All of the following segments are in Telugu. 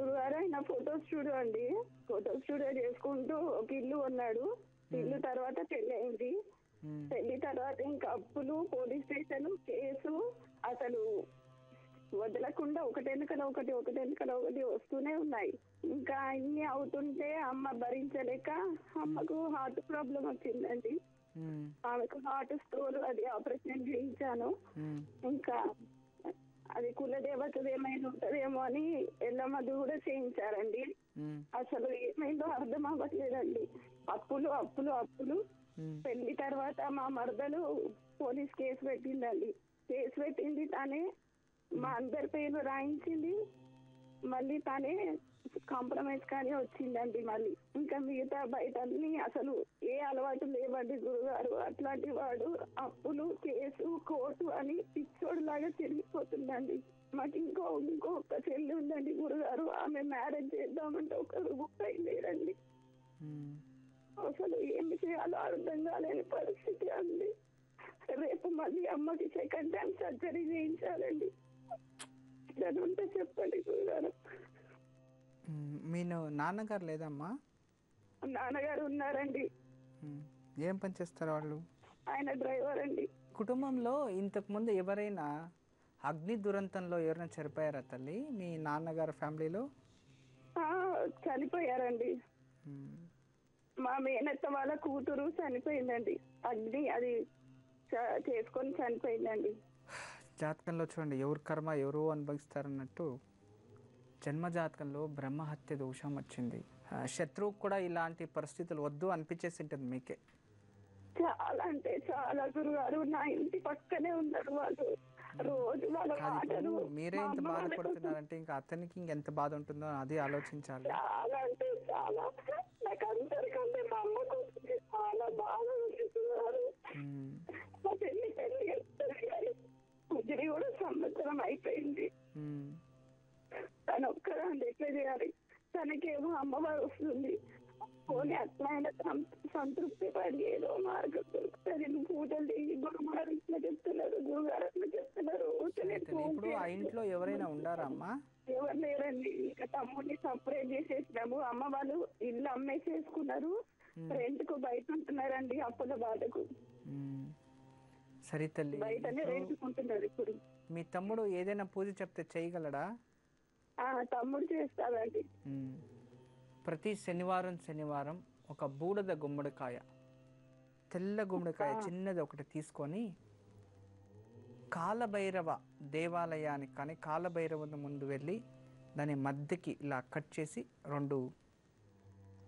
గురుగారు ఆయన ఫోటో స్టూడియో అండి. ఫోటో స్టూడియో చేసుకుంటూ ఒక ఇల్లు కొన్నాడు. ఇల్లు తర్వాత పెళ్లి అయింది. పెళ్లి తర్వాత ఇంకా అప్పులు, పోలీస్ స్టేషన్ కేసు, అసలు వదలకుండా ఒకటెనకల ఒకటి వస్తూనే ఉన్నాయి. ఇంకా అన్ని అవుతుంటే అమ్మ భరించలేక అమ్మకు హార్ట్ ప్రాబ్లం వచ్చిందండి. ఆమెకు హార్ట్ స్టోర్, అది ఆపరేషన్ చేయించాను. ఇంకా అది కులదేవతది ఏమైనా ఉంటదేమో అని ఎల్లమ్మది కూడా చేయించారండి. అసలు ఏమైందో అర్థం అవ్వట్లేదండి. అప్పులు అప్పులు అప్పులు. పెళ్లి తర్వాత మా మరదలు పోలీస్ కేసు పెట్టిందండి. కేసు పెట్టింది తానే, మా అందరి పేర్లు రాయించింది. మళ్ళీ తానే కాంప్రమైజ్ కానీ వచ్చిందండి. మళ్ళీ ఇంకా మిగతా బయట అన్ని అసలు ఏ అలవాటు లేవండి గురుగారు. అట్లాంటి వాడు అప్పులు, కేసు, కోర్టు అని పిచ్చోడు లాగా తిరిగిపోతుందండి. మాకు ఇంకొక చెల్లి ఉందండి గురుగారు. ఆమె మ్యారేజ్ చేద్దామంటే ఒక రూపాయి లేదండి. అసలు ఏమి చేయాలో అర్థం కాలేని పరిస్థితి అండి. రేపు మళ్ళీ అమ్మకి సెకండ్ టైం సర్జరీ చేయించాలండి. దాని ఉంటే చెప్పండి గురుగారు. మీ నాన్నగారు లేదమ్మా? నాన్నగారు ఉన్నారండి. ఏం పని చేస్తారు వాళ్ళు? ఆయన డ్రైవర్ అండి. కుటుంబంలో ఇంతకుముందు ఎవరైనా అగ్ని దురంతంలో ఎవరైనా చనిపోయారా తల్లి మీ నాన్నగారు ఫ్యామిలీలో? చనిపోయారండి. మా మేనత్త వాళ్ళ కూతురు చనిపోయిందండి. అగ్ని అది చేసుకొని చనిపోయిందండి. జాతకంలో చూడండి, ఎవరు కర్మ ఎవరు అనుభవిస్తారన్నట్టు జన్మజాతకంలో బ్రహ్మహత్య దోషం వచ్చింది. శత్రువుకు కూడా ఇలాంటి పరిస్థితులు వద్దు అనిపించేసి ఉంటుంది మీకే. చాలా అంటే చాలా గురుగారు. నా ఇంటి పక్కనే ఉన్నారు వాళ్ళు. రోజు వాళ్ళ మాటలు. మీరే ఇంత బాధపడుతున్నారంటే ఇంకా అతనికి ఇంకెంత బాధ ఉంటుందో అది ఆలోచించాలి. చాలా అంటే చాలా. నాకు అందరికంటే మా అమ్మకు చాలా బాధ ఉంటుంది. ముగ్గురి కూడా సంవత్సరం అయిపోయింది. తను ఒక్కదాన్ని ఎట్లా చేయాలి? తనకేమో అమ్మవారు వస్తుంది. పోనీ అట్లయినా సంతృప్తి పడి ఏదో మార్గం దొరుకుతుంది. పూజలు గురుగారు ఇట్లా చెప్తున్నారు, గురుగారు అట్లా చెప్తున్నారు. ఇప్పుడు ఆ ఇంట్లో ఎవరైనా ఉండారమ్మా? ఎవరు లేరండి. ఇంకా తమ్ముడిని సపరేట్ చేసేసినాము. అమ్మ వాళ్ళు ఇల్లు అమ్మేసేసుకున్నారు. రెంట్ కు బయట ఉంటున్నారండి అప్పుల బాధకు. సరే తల్లి, బయటనే రెంటుకుంటున్నారు ఇప్పుడు. మీ తమ్ముడు ఏదైనా పూజ చెప్తే చేయగలడా? తమ్ముడు చేస్తాడండి. ప్రతి శనివారం ఒక బూడిద గుమ్మడికాయ, తెల్ల గుమ్మడికాయ చిన్నది ఒకటి తీసుకొని కాలభైరవ దేవాలయానికి కానీ కాలభైరవ ముందు వెళ్ళి దాని మధ్యకి ఇలా కట్ చేసి 2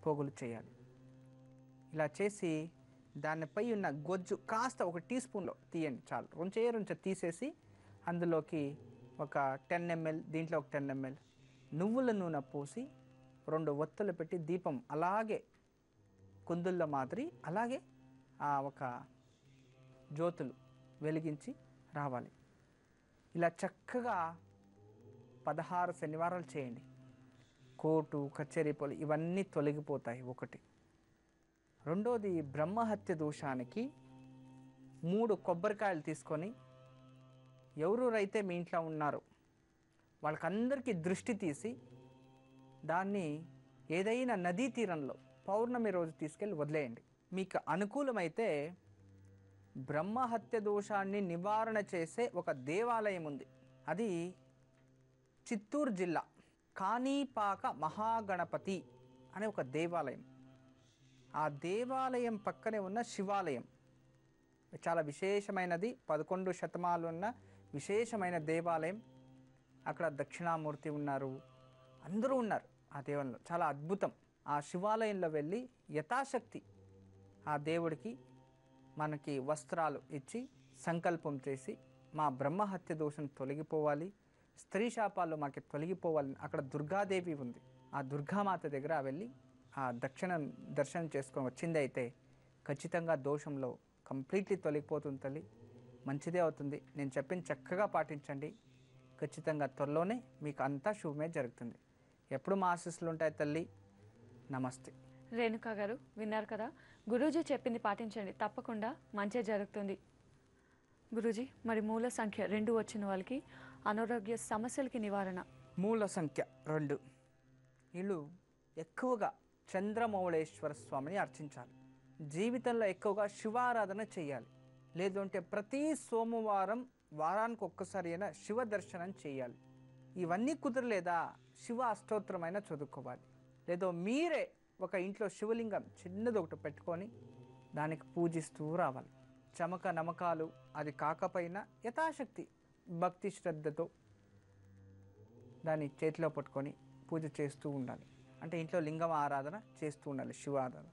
పోగులు చేయాలి. ఇలా చేసి దానిపై ఉన్న గొజ్జు కాస్త 1 టీ స్పూన్లో తీయండి చాలు. రుంచే తీసేసి అందులోకి ఒక 10 ml, దీంట్లో ఒక 10 ml నువ్వుల నూనె పోసి 2 ఒత్తులు పెట్టి దీపం అలాగే కుందుళ్ళ మాదిరి అలాగే ఒక జ్యోతులు వెలిగించి రావాలి. ఇలా చక్కగా 16 శనివారాలు చేయండి. కోర్టు కచేరీ పోలి ఇవన్నీ తొలగిపోతాయి. ఒకటి. రెండోది, బ్రహ్మహత్య దోషానికి 3 కొబ్బరికాయలు తీసుకొని ఎవరైతే మీ ఇంట్లో ఉన్నారో వాళ్ళకందరికీ దృష్టి తీసి దాన్ని ఏదైనా నదీ తీరంలో పౌర్ణమి రోజు తీసుకెళ్ళి వదిలేయండి. మీకు అనుకూలమైతే బ్రహ్మహత్య దోషాన్ని నివారణ చేసే ఒక దేవాలయం ఉంది. అది చిత్తూరు జిల్లా కాణిపాక మహాగణపతి అనే ఒక దేవాలయం. ఆ దేవాలయం పక్కనే ఉన్న శివాలయం చాలా విశేషమైనది. 11 శతమాలు ఉన్న విశేషమైన దేవాలయం. అక్కడ దక్షిణామూర్తి ఉన్నారు, అందరూ ఉన్నారు ఆ దేవాలయంలో. చాలా అద్భుతం. ఆ శివాలయంలో వెళ్ళి యథాశక్తి ఆ దేవుడికి మనకి వస్త్రాలు ఇచ్చి సంకల్పం చేసి మా బ్రహ్మహత్య దోషం తొలగిపోవాలి, స్త్రీ శాపాలు మాకు తొలగిపోవాలని అక్కడ దుర్గాదేవి ఉంది. ఆ దుర్గామాత దగ్గర వెళ్ళి ఆ దర్శనం చేసుకొని వచ్చింది అయితే ఖచ్చితంగా దోషంలో కంప్లీట్లీ తొలగిపోతుంది తల్లి. మంచిదే అవుతుంది. నేను చెప్పింది చక్కగా పాటించండి. ఖచ్చితంగా త్వరలోనే మీకు అంతా శుభమే జరుగుతుంది. ఎప్పుడు మా ఆశీస్సులు ఉంటాయి తల్లి. నమస్తే. రేణుకా గారు విన్నారు కదా, గురూజీ చెప్పింది పాటించండి, తప్పకుండా మంచి జరుగుతుంది. గురూజీ, మరి మూల సంఖ్య 2 వచ్చిన వాళ్ళకి అనారోగ్య సమస్యలకి నివారణ? మూల సంఖ్య 2 వీళ్ళు ఎక్కువగా చంద్రమౌళేశ్వర స్వామిని అర్చించాలి. జీవితంలో ఎక్కువగా శివారాధన చేయాలి. లేదు అంటే ప్రతి సోమవారం వారానికి ఒక్కసారి అయినా శివ దర్శనం చేయాలి. ఇవన్నీ కుదరలేదా శివ అష్టోత్తరమైనా చదువుకోవాలి. లేదో మీరే ఒక ఇంట్లో శివలింగం చిన్నది ఒకటి పెట్టుకొని దానికి పూజిస్తూ రావాలి. చమక నమ్మకాలు అది కాకపోయినా యథాశక్తి భక్తి శ్రద్ధతో దాన్ని చేతిలో పట్టుకొని పూజ చేస్తూ ఉండాలి. అంటే ఇంట్లో లింగం ఆరాధన చేస్తూ ఉండాలి, శివ ఆరాధన.